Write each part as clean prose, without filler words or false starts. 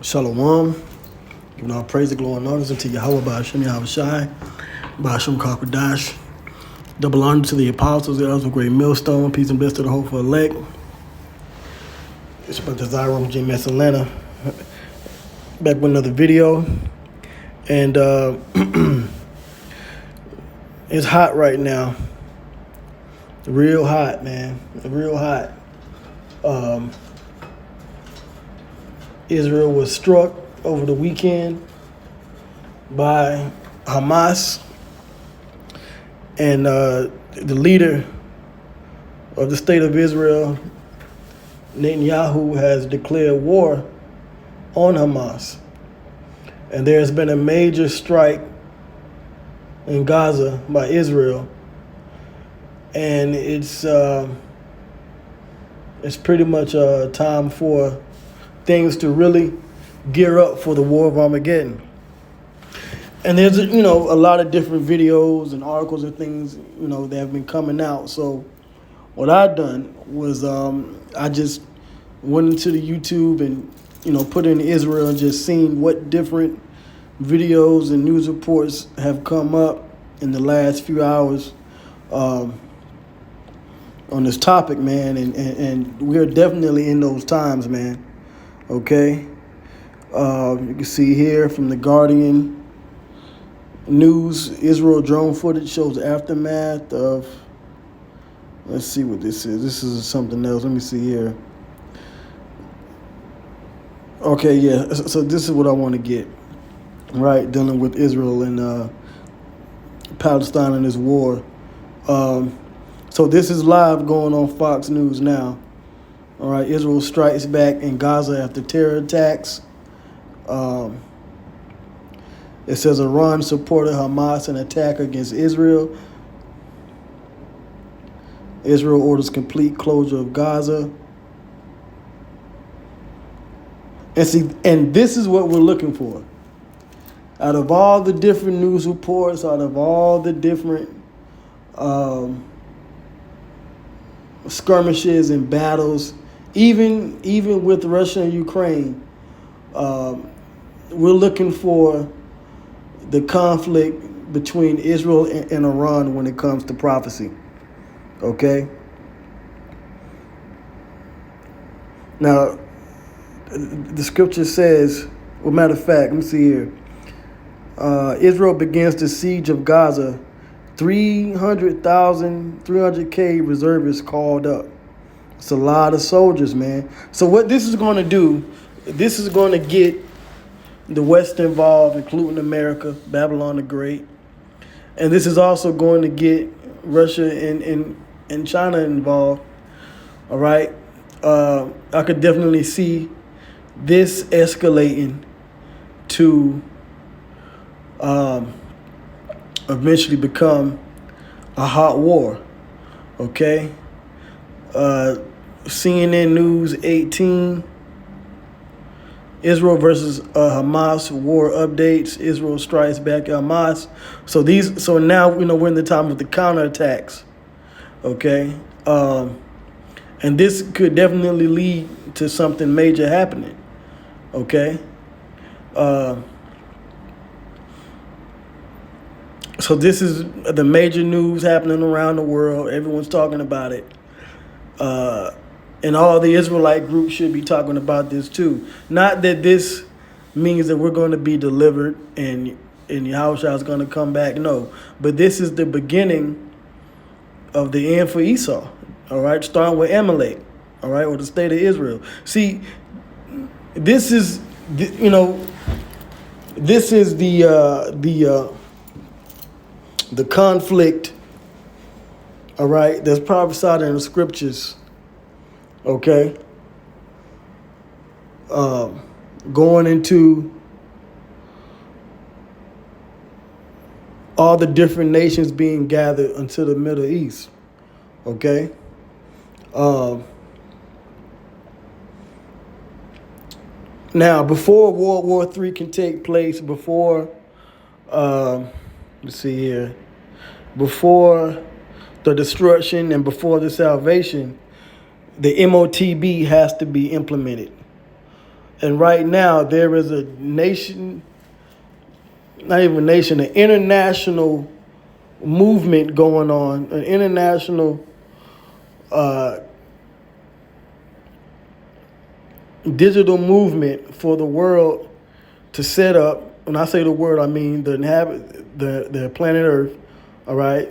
Shalom. Giving all praise, the glory, and honors unto Yahweh, Ba'ashem Yahushai, Ba'ashem Kakwadash. Double honor to the apostles, the elders of Great Millstone. Peace and blessings to the hopeful elect. It's about Desire from GMS Atlanta. Back with another video. And it's hot right now. Real hot, man. Real hot. Israel was struck over the weekend by Hamas, and the leader of the state of Israel, Netanyahu, has declared war on Hamas. And there's been a major strike in Gaza by Israel, and it's pretty much time for things to really gear up for the war of Armageddon. And there's a lot of different videos and articles and things that have been coming out. So what I done was I just went into the YouTube and put in Israel and just seen what different videos and news reports have come up in the last few hours on this topic, man. And we're definitely in those times, man. Okay, you can see here from the Guardian News, Israel drone footage shows the aftermath of, let's see what this is. This is something else. Let me see here. Okay, yeah, so this is what I want to get, right, dealing with Israel and Palestine and this war. So this is live going on Fox News now. All right, Israel strikes back in Gaza after terror attacks. It says Iran supported Hamas in attack against Israel. Israel orders complete closure of Gaza. And this is what we're looking for. Out of all the different news reports, out of all the different skirmishes and battles, even with Russia and Ukraine, we're looking for the conflict between Israel and Iran when it comes to prophecy. Okay? Now, the scripture says, well, matter of fact, let me see here. Israel begins the siege of Gaza. 300K reservists called up. It's a lot of soldiers, man. So what this is going to do, this is going to get the West involved, including America, Babylon the Great. And this is also going to get Russia and China involved. All right? I could definitely see this escalating to eventually become a hot war. Okay? CNN News 18, Israel versus Hamas war updates. Israel strikes back at Hamas. So now we're in the time of the counterattacks. Okay, and this could definitely lead to something major happening. Okay, so this is the major news happening around the world. Everyone's talking about it. And all the Israelite groups should be talking about this too. Not that this means that we're going to be delivered and Yahushua is going to come back. No. But this is the beginning of the end for Esau. All right. Starting with Amalek. All right. Or the state of Israel. See, this is, this is the conflict. All right. That's prophesied in the scriptures. Okay, going into all the different nations being gathered into the Middle East. Okay, now before World War III can take place, before let's see here, before the destruction and before the salvation, the MOTB has to be implemented. And right now, there is a nation, not even a nation, an international movement going on, an international digital movement for the world to set up. When I say the world, I mean the planet Earth. All right,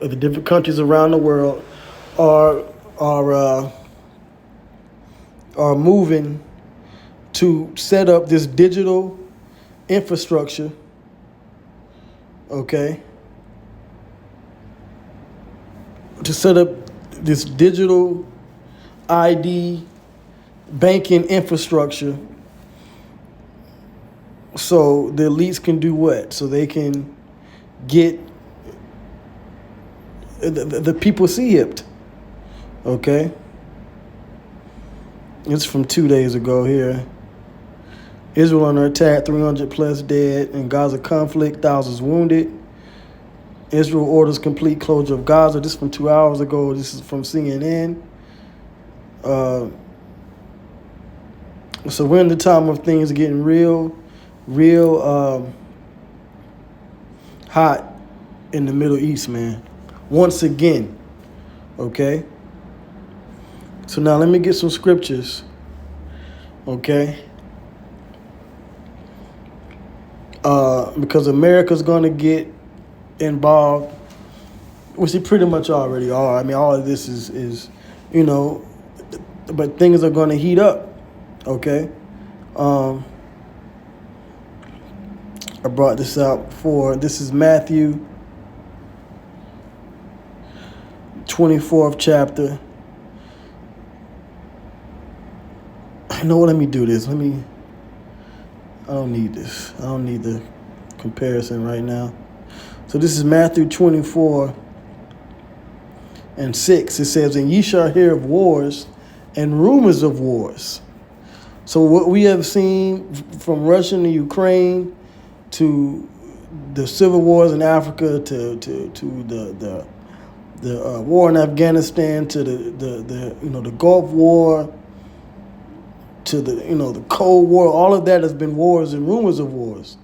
the different countries around the world are are are moving to set up this digital infrastructure. Okay, to set up this digital ID banking infrastructure so the elites can do what? So they can get the people hipped. Okay? It's from 2 days ago here. Israel under attack, 300 plus dead in Gaza conflict, thousands wounded. Israel orders complete closure of Gaza. This is from 2 hours ago. This is from CNN. So we're in the time of things getting real hot in the Middle East, man. Once again, okay? So now let me get some scriptures, okay? Because America's going to get involved, which they pretty much already are. I mean, all of this is but things are going to heat up, okay? I brought this out before. This is Matthew 24th chapter. You know what? Let me do this. I don't need this. I don't need the comparison right now. So this is Matthew 24 and 6. It says, "And ye shall hear of wars and rumors of wars." So what we have seen from Russia and Ukraine to the civil wars in Africa to the war in Afghanistan to the Gulf War to the Cold War, all of that has been wars and rumors of wars.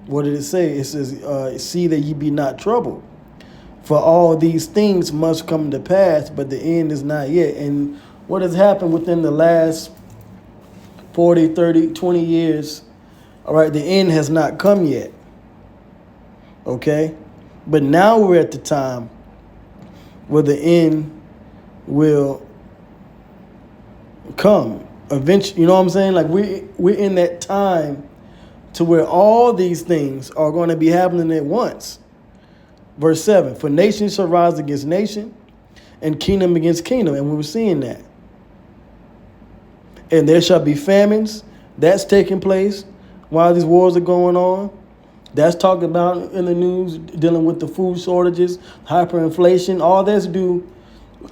What did it say? It says, "See that ye be not troubled. For all these things must come to pass, but the end is not yet." And what has happened within the last 40, 30, 20 years, all right, the end has not come yet. Okay? But now we're at the time where the end will come eventually. You know what I'm saying? Like we're in that time to where all these things are going to be happening at once. Verse 7, "For nation shall rise against nation, and kingdom against kingdom." And we were seeing that. "And there shall be famines." That's taking place while these wars are going on. That's talked about in the news, dealing with the food shortages, hyperinflation. All that's due.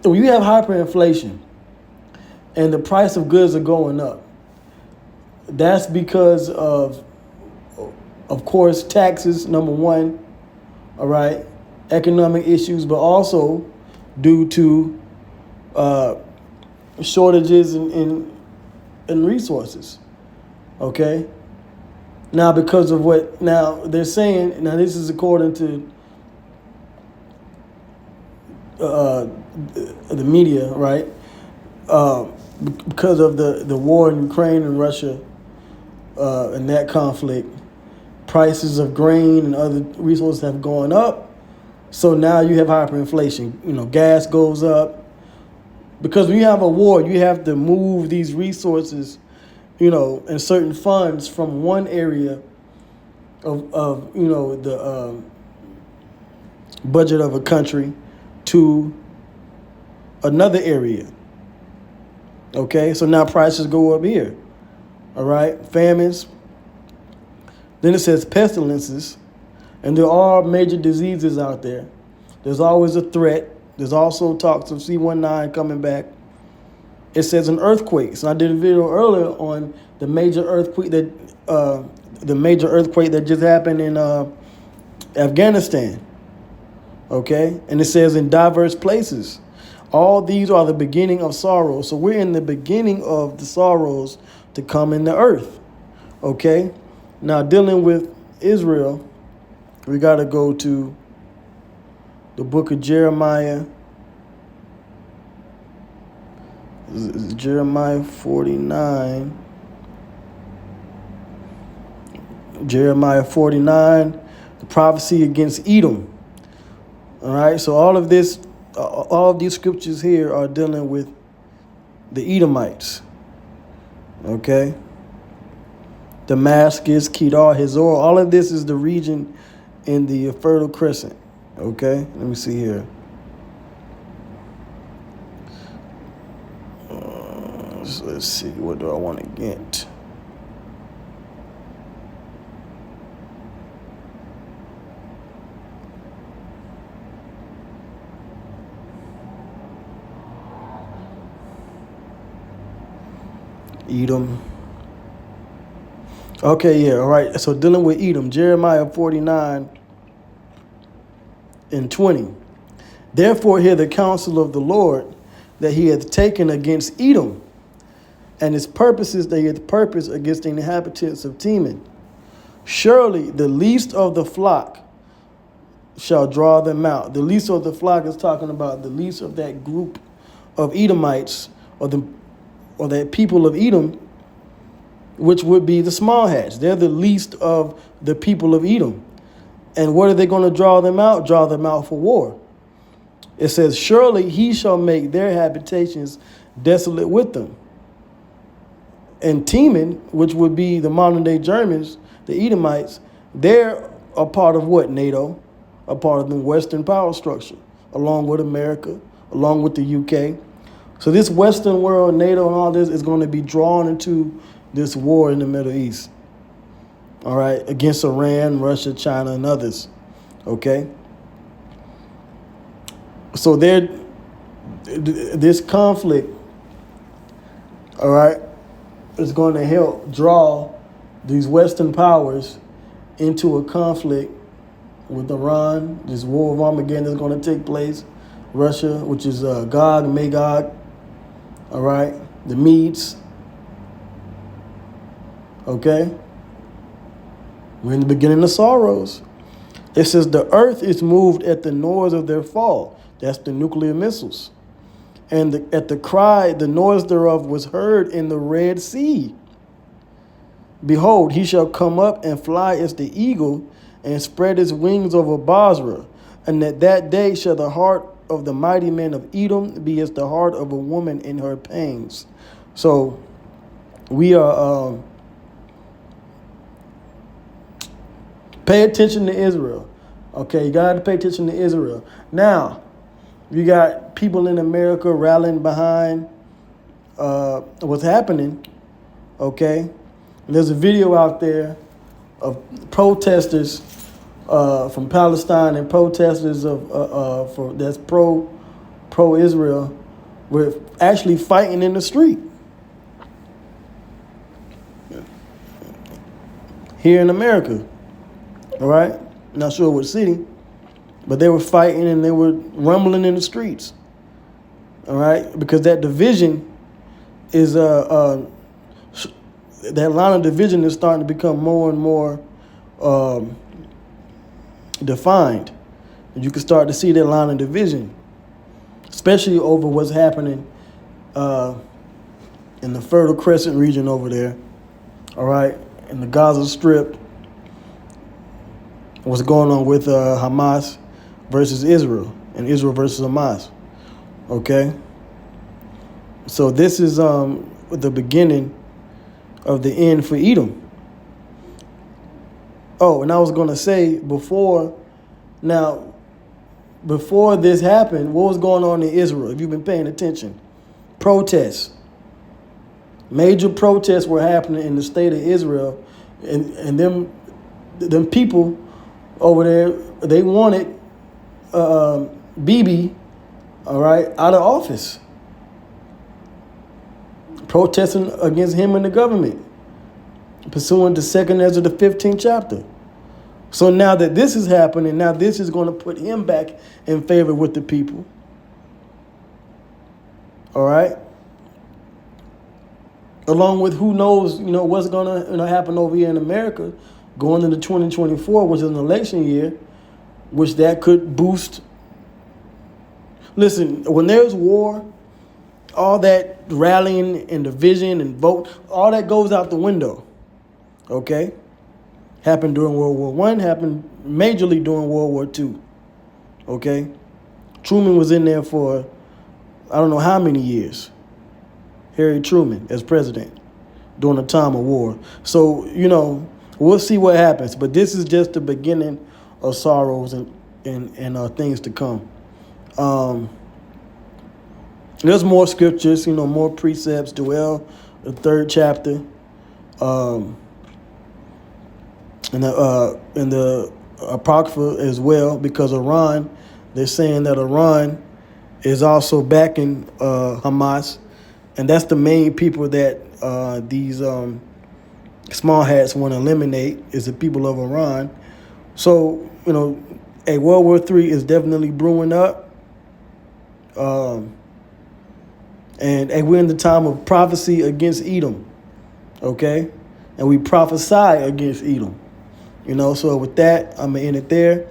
When you have hyperinflation and the price of goods are going up, that's because of course, taxes, number one, all right, economic issues, but also due to shortages in resources, okay? Now, because of what now they're saying, now this is according to the media, right? Because of the war in Ukraine and Russia and that conflict, prices of grain and other resources have gone up. So now you have hyperinflation. Gas goes up. Because when you have a war, you have to move these resources, and certain funds from one area of the budget of a country to another area. Okay, so now prices go up here. All right, famines. Then it says pestilences, and there are major diseases out there. There's always a threat. There's also talks of C-19 coming back. It says an earthquakes. And I did a video earlier on the major earthquake that just happened in Afghanistan. Okay, and it says in diverse places. All these are the beginning of sorrow. So we're in the beginning of the sorrows to come in the earth. Okay? Now, dealing with Israel, we got to go to the book of Jeremiah. Jeremiah 49. Jeremiah 49, the prophecy against Edom. All right, so all of these scriptures here are dealing with the Edomites. Okay? Damascus, Kedar, Hazor, all of this is the region in the Fertile Crescent. Okay? Let me see here. Let's see, what do I want to get? Edom. Okay, yeah, all right. So dealing with Edom, Jeremiah 49 and 20. Therefore hear the counsel of the Lord that he hath taken against Edom, and his purposes that he hath purposed against the inhabitants of Teman. Surely the least of the flock shall draw them out. The least of the flock is talking about the least of that group of Edomites, or that people of Edom, which would be the small hats. They're the least of the people of Edom. And what are they going to draw them out? Draw them out for war. It says, surely he shall make their habitations desolate with them. And Teman, which would be the modern day Germans, the Edomites, they're a part of what? NATO, a part of the Western power structure, along with America, along with the UK. So this Western world, NATO and all this, is going to be drawn into this war in the Middle East. All right, against Iran, Russia, China, and others. Okay. So this conflict, all right, is going to help draw these Western powers into a conflict with Iran. This war of Armageddon is going to take place. Russia, which is Gog and Magog. All right, the Medes. Okay, we're in the beginning of sorrows. It says the earth is moved at the noise of their fall. That's the nuclear missiles. And at the cry, the noise thereof was heard in the Red Sea. Behold, he shall come up and fly as the eagle and spread his wings over Basra. And at that day shall the heart of the mighty men of Edom be as the heart of a woman in her pains. So we are pay attention to Israel. Okay, you got to pay attention to Israel. Now, you got people in America rallying behind what's happening. Okay, and there's a video out there of protesters from Palestine and protesters that's pro-Israel. We're actually fighting in the street here in America. All right, not sure what city, but they were fighting and they were rumbling in the streets. All right, because that division is that line of division is starting to become more and more defined. And you can start to see that line of division, especially over what's happening in the Fertile Crescent region over there. All right, in the Gaza Strip. What's going on with Hamas versus Israel and Israel versus Hamas. Okay? So this is the beginning of the end for Edom. Oh, and I was going to say before this happened, what was going on in Israel, if you've been paying attention? Protests. Major protests were happening in the state of Israel, and them people over there, they wanted Bibi, all right, out of office, protesting against him and the government, pursuant to 2 Ezra, the 15th chapter. So now that this is happening, now this is going to put him back in favor with the people. All right? along with who knows, what's gonna happen over here in America, going into 2024, which is an election year, which that could boost. Listen, when there's war, all that rallying and division and vote, all that goes out the window. Okay, happened during World War One, happened majorly during World War Two. Okay, Truman was in there for I don't know how many years. Harry Truman as president during a time of war. So, we'll see what happens. But this is just the beginning of sorrows and things to come. There's more scriptures, more precepts. Joel, the 3rd chapter. And the Apocrypha as well, because Iran, they're saying that Iran is also backing Hamas. And that's the main people that these small hats want to eliminate, is the people of Iran. So, a World War III is definitely brewing up. And we're in the time of prophecy against Edom. Okay? And we prophesy against Edom. So with that, I'm going to end it there.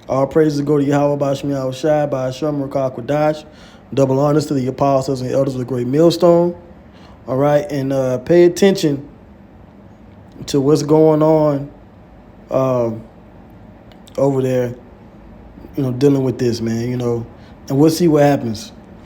All praises go to Yahweh, Ba'Shem Yahweh Shai, Ba'Shem Rakah Kodash. Double honors to the apostles and elders of the great millstone. All right, and pay attention to what's going on over there, dealing with this, man, and we'll see what happens.